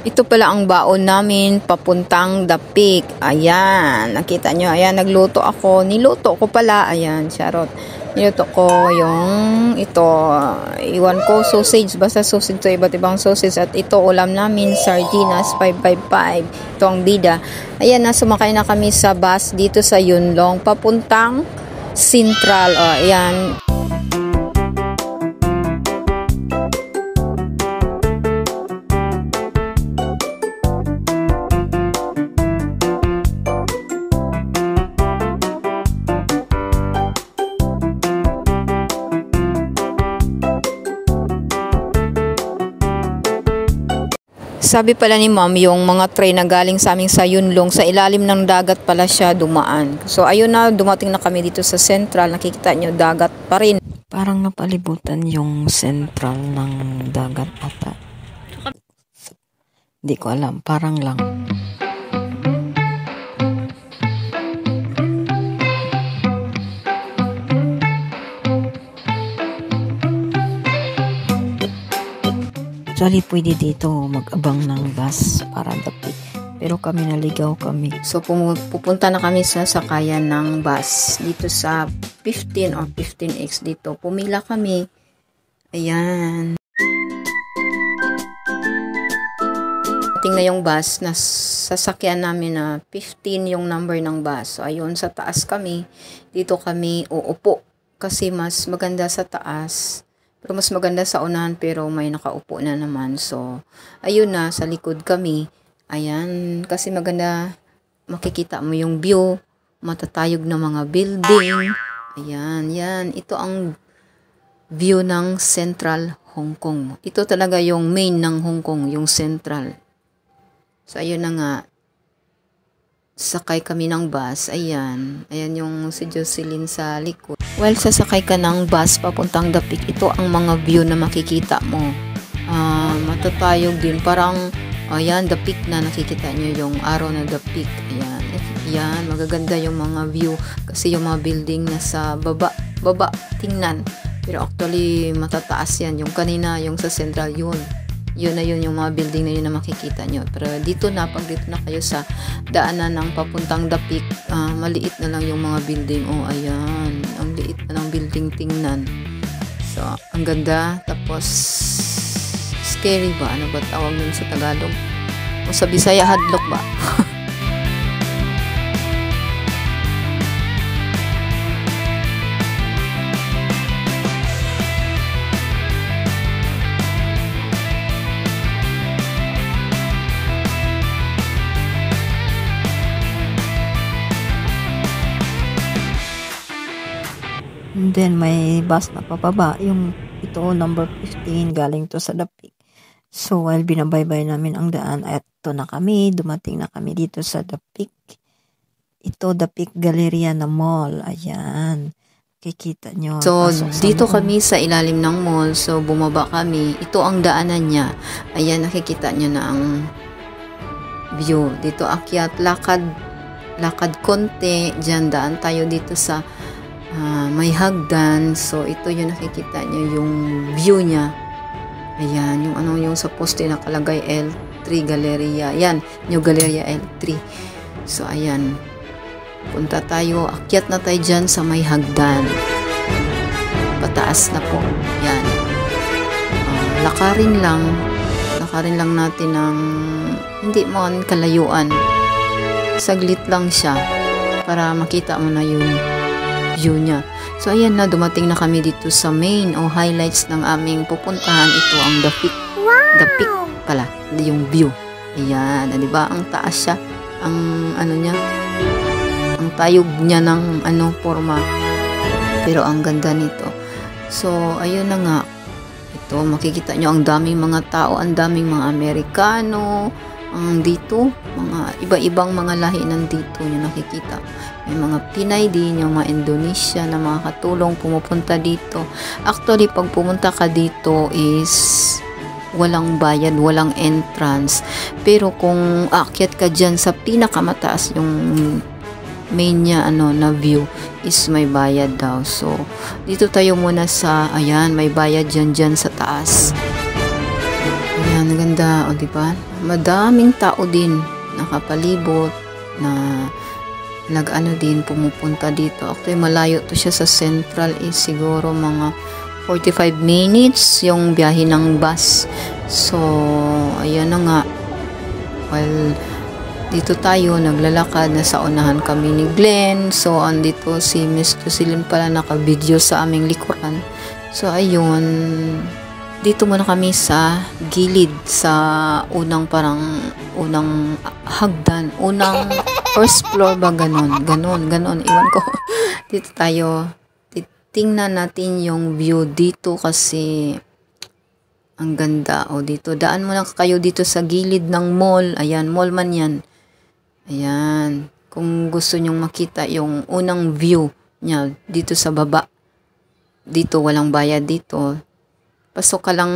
Ito pala ang baon namin papuntang Dapik. Ayan, nakita nyo. Ayan, nagluto ako. Niluto ko pala. Ayan, charot. Niluto ko yung ito. Iwan ko sausage. Basta sausage to, iba't ibang sausage. At ito ulam namin, sardinas 555. Ito ang bida. Ayan, sumakay na kami sa bus dito sa Yunlong papuntang Central. O, ayan. Sabi pala ni ma'am, yung mga train na galing sa amin sa Yunlong, sa ilalim ng dagat pala siya dumaan. So ayun na, dumating na kami dito sa Central. Nakikita nyo, dagat pa rin. Parang napalibutan yung Central ng dagat ata. Hindi ko alam, parang lang. Actually, pwede dito mag-abang ng bus para Dapik. Pero kami naligaw kami. So, pupunta na kami sa sakayan ng bus. Dito sa 15 or 15X dito. Pumila kami. Ayan. Tingnan na yung bus na sasakyan namin na 15 yung number ng bus. So, ayun, sa taas kami. Dito kami uupo. Kasi mas maganda sa taas. Pero mas maganda sa unahan, pero may nakaupo na naman. So, ayun na, sa likod kami. Ayan, kasi maganda, makikita mo yung view, matatayog na mga building. Ayan, yan. Ito ang view ng Central Hong Kong. Ito talaga yung main ng Hong Kong, yung Central. So, ayun na nga. Sakay kami ng bus. Ayan. Ayan yung si Jocelyn sa likod. While sasakay ka ng bus papuntang Dapik, ito ang mga view na makikita mo. Matatayog din. Parang, ayan, Dapik na nakikita nyo yung araw na Dapik. Ayan. Ayan, magaganda yung mga view. Kasi yung mga building nasa baba, tingnan. Pero actually, matataas yan. Yung kanina, yung sa Central, yun na yun yung mga building na yun na makikita nyo. Pero dito na, pag dito na kayo sa daanan ng papuntang Dapik, maliit na lang yung mga building. Oh, ayan. Ang liit na ng building tingnan. So, ang ganda. Tapos, scary ba? Ano ba tawag nun sa Tagalog? O sa Bisaya, hadlok ba? And then may bus na papaba. Yung ito, number 15, galing to sa Dapik. So, while binabaybay namin ang daan, eto na kami, dumating na kami dito sa Dapik. Ito, Dapik Galleria na mall. Ayan. Kikita nyo. So, dito kami sa ilalim ng mall. So, bumaba kami. Ito ang daanan niya. Ayan, nakikita nyo na ang view. Dito, akyat, lakad konti. Diyan, daan tayo dito sa may hagdan. So, ito yung nakikita nyo, yung view niya. Ayan, yung sa poste nakalagay L3 Galleria. Ayan, New Galleria L3. So, ayan. Punta tayo. Akyat na tayo dyan sa may hagdan. Pataas na po. Ayan. Lakarin lang natin ng hindi mo kalayuan. Saglit lang siya para makita mo na yung view niya. So, ayan na, dumating na kami dito sa main o highlights ng aming pupuntahan. Ito ang Dapik. Wow! Dapik pala, yung view. Ayan, di ba? Ang taas siya. Ang ano niya, ang tayog niya ng forma. Pero ang ganda nito. So, ayun na nga. Ito, makikita nyo, ang daming mga tao, ang daming mga Amerikano, ang dito, mga iba-ibang mga lahi nandito nyo nakikita. May mga Pinay din, yung mga Indonesia na mga katulong pumupunta dito. Actually, pag pumunta ka dito is walang bayad, walang entrance. Pero kung aakyat ka dyan sa pinakamataas, yung main niya na view is may bayad daw. So, dito tayo muna sa, ayan, may bayad dyan sa taas. Ayan, Ang ganda, o diba? Madaming tao din nakapalibot na nag-ano din, pumupunta dito. Actually, malayo to siya sa Central, siguro mga 45 minutes yung biyahe ng bus. So, ayan na nga. Well, dito tayo, naglalakad, nasa unahan kami ni Glenn. So, andito si Miss Jocelyn pala naka-video sa aming likuran. So, ayun. Dito muna kami sa gilid, sa unang hagdan. Unang first floor ba, ganon. Iwan ko. Dito tayo. Tingnan natin yung view dito kasi ang ganda. O, dito. Daan muna kayo dito sa gilid ng mall. Ayan, mall man yan. Ayan, kung gusto nyong makita yung unang view niya dito sa baba. Dito, walang bayad dito. Pasok ka lang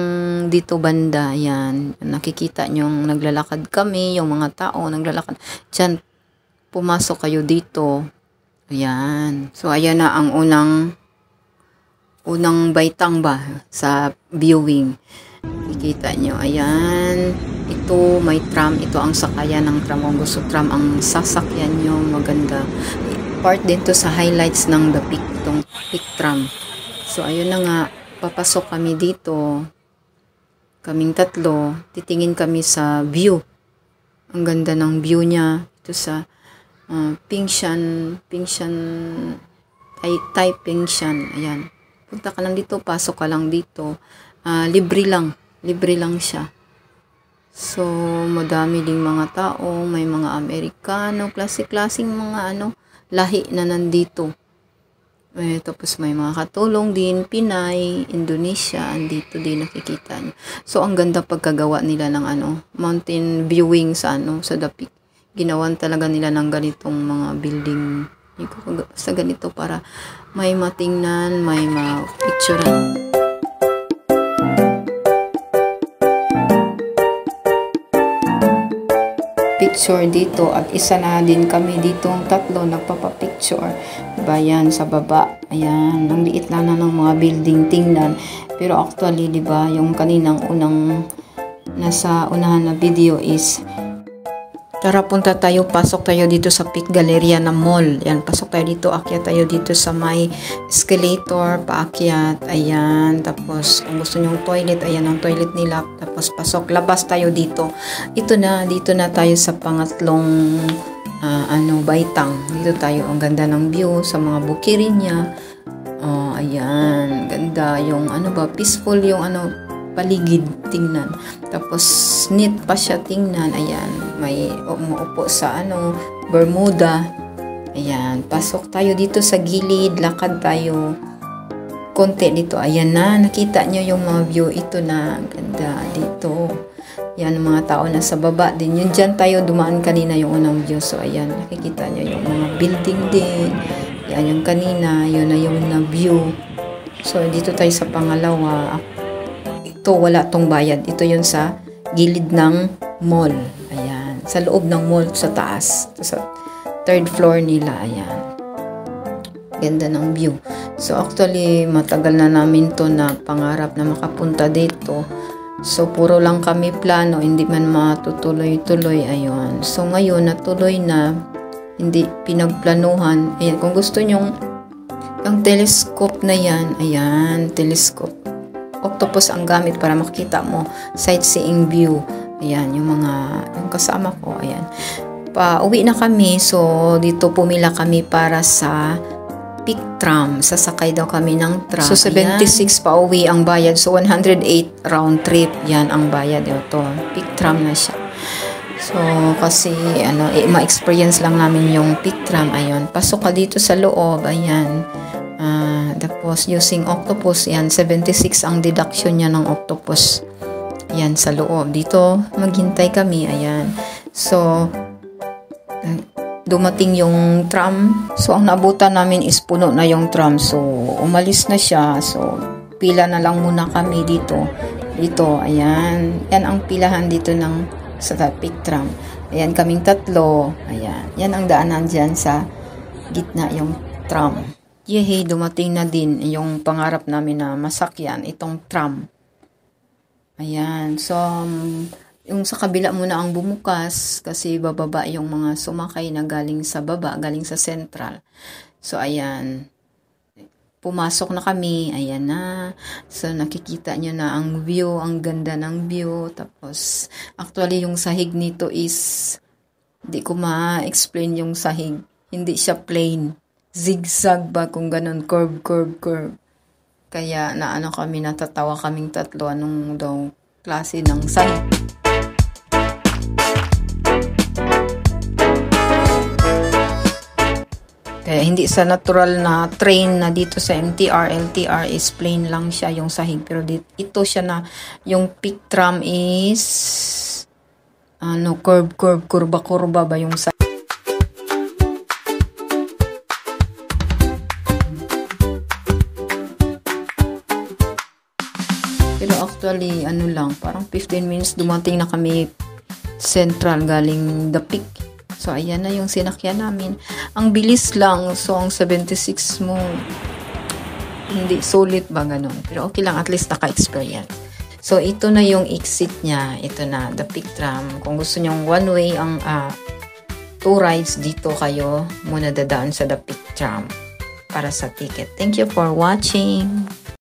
dito banda. Ayan, nakikita nyo naglalakad kami, yung mga tao naglalakad. Diyan, pumasok kayo dito. Ayan. So, ayan na ang unang baitang ba sa viewing. Nakikita nyo, ayan. Ito, may tram. Ito ang sakayan ng tram. Kung gusto tram ang sasakyan nyo, maganda. Part din to sa highlights ng The Peak, itong Peak tram. So, ayun na nga. Papasok kami dito. Kaming tatlo. Titingin kami sa view. Ang ganda ng view niya. Ito sa Pingshan. Ayan. Punta ka lang dito. Pasok ka lang dito. Libre lang siya. So, madami ding mga tao, may mga Amerikano, klase-klaseng mga lahi na nandito. Tapos may mga katulong din, Pinay, Indonesia, andito din nakikita nyo. So, ang ganda pagkagawa nila ng mountain viewing sa The Peak. Ginawan talaga nila ng ganitong mga building. Sa ganito para may matingnan, may ma-picturean. Picture dito at isa na din kami ditong tatlo nagpapapicture. Diba yan sa baba? Ayan, ang liit lang na ng mga building tingnan. Pero actually, diba, yung kaninang nasa unahan na video is tara punta tayo, pasok tayo dito sa Peak Galleria na mall. Yan, pasok tayo dito, akyat tayo dito sa may escalator, paakyat. Ayan, tapos kung gusto nyong toilet, ayan ang toilet nila. Tapos pasok, labas tayo dito. Dito na tayo sa pangatlong baitang. Dito tayo, ang ganda ng view sa mga bukirin niya. Ayan, ganda yung peaceful yung paligid tingnan. Tapos neat pa siya tingnan. Ayan, may umuupo sa Bermuda. Ayan, pasok tayo dito sa gilid, lakad tayo konti dito. Ayan na, nakita nyo yung mga view. Ito na, ganda dito. Yan, mga tao na sa baba din. Yun dyan tayo dumaan kanina yung unang view. So, ayan, nakikita nyo yung mga building din. Yan, yung kanina, yun na yung na-view. So, dito tayo sa pangalawa. Ito, wala tong bayad. Ito yun sa gilid ng mall. Ayan, sa loob ng mall, sa taas. Ito sa third floor nila. Ayan. Ganda ng view. So, actually, matagal na namin to na pangarap na makapunta dito. So, puro lang kami plano, hindi man matutuloy-tuloy. Ayun. So, ngayon, natuloy na, hindi pinagplanuhan. Ayan, kung gusto nyong yung telescope na yan, ayan, telescope. Octopus ang gamit para makita mo sightseeing view. Ayan, yung kasama ko, ayan. Pauwi na kami, so, dito pumila kami para sa Peak tram. Sasakay daw kami ng tram. So, 76 pa uwi ang bayad. So, 108 round trip. Yan ang bayad. Ito, Peak tram na siya. So, kasi, ma-experience lang namin yung Peak tram. Ayun. Pasok ka dito sa loob. Ayan. Tapos, using octopus. Yan, 76 ang deduction niya ng octopus. Yan, sa loob. Dito, maghintay kami. Ayan. So, dumating yung tram. So, ang naabutan namin is puno na yung tram. So, umalis na siya. So, pila na lang muna kami dito. Dito, ayan. Yan ang pilahan dito sa Peak tram. Ayan, kaming tatlo. Ayan. Yan ang daanan dyan sa gitna yung tram. Yehey, dumating na din yung pangarap namin na masakyan, itong tram. Ayan. So, yung sa kabila muna ang bumukas kasi bababa yung mga sumakay na galing sa baba, galing sa Central. So, ayan. Pumasok na kami. Ayan na. So, nakikita nyo na ang view. Ang ganda ng view. Tapos, actually, yung sahig nito is, di ko ma-explain yung sahig. Hindi siya plain. Zigzag ba kung ganun. Curve, curve, curve. Kaya naano kami, natatawa kaming tatlo anong daw klase ng sahig. Kaya hindi sa natural na train na dito sa MTR, LTR is plain lang siya yung sahig. Pero ito siya na yung peak tram is curve, curve, kurba-kurba ba yung sahig. Pero actually, lang, parang 15 minutes dumating na kami Central galing The Peak. So, ayan na yung sinakyan namin. Ang bilis lang. So, ang 76 mo, hindi sulit ba ganun. Pero okay lang, at least naka-experience. So, ito na yung exit niya. Ito na, The Peak Tram. Kung gusto nyong one way ang 2 rides, dito kayo muna dadaan sa The Peak Tram para sa ticket. Thank you for watching.